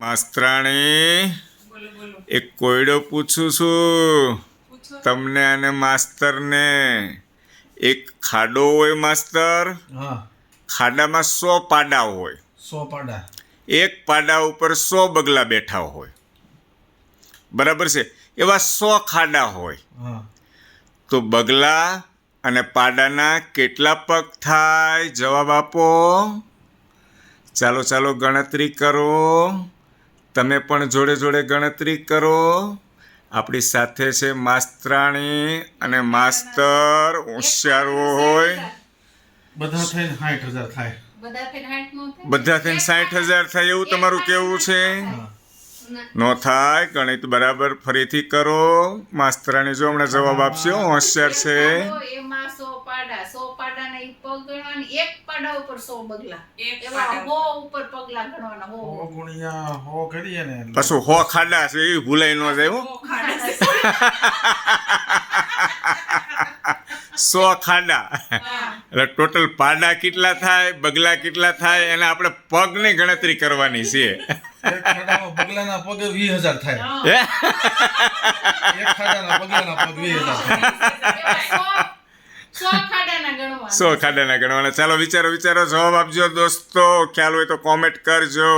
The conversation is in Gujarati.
માસ્તરાણી એક કોયડો પૂછું છું તમને અને માસ્તરને. એક ખાડો હોય માસ્તર, ખાડામાં 100 પાડા હોય. 100 પાડા. એક પાડા ઉપર 100 બગલા બેઠા હોય, બરાબર છે? એવા 100 ખાડા હોય. તો બગલા અને પાડાના કેટલા પગ થાય? જવાબ આપો. ચાલો ચાલો ગણતરી કરો. તમે પણ જોડે જોડે ગણતરી કરો. આપણી સાથે છે માસ્તરાણી અને માસ્તર હોશિયાર હોય. બધા થઈને 60,000 થાય. બધા થઈને 60,000 થાય એવું તમારું કેવું છે? નો થાય. ગણિત બરાબર ફરીથી કરો. માસ્તરાણી જો હમણાં જવાબ આપશે, હોશિયાર છે. એમાં 100 પાડા, 100 પાડાના ઈ પગ ગણવાની, એક પાડા ઉપર 100 બગલા, એવા 100 ઉપર પગલા ગણવાના. 100 ગુણ્યા 100 કરીએ ને પાછું 100 ખાડા છે એ ભૂલાઈ ન જાય. 100 ખાડા એટલે ટોટલ પાડા કેટલા થાય, બગલા કેટલા થાય, એને આપણે પગની ગણતરી કરવાની છે. એક ખાડામાં બગલાના પગે 20,000 થાય. એક ખાડાના બગલાના પગ 20,000 થાય. 100 ખાડાના ગણવાના. ચાલો વિચારો વિચારો, જવાબ આપજો દોસ્તો. ખ્યાલ હોય તો કોમેન્ટ કરજો.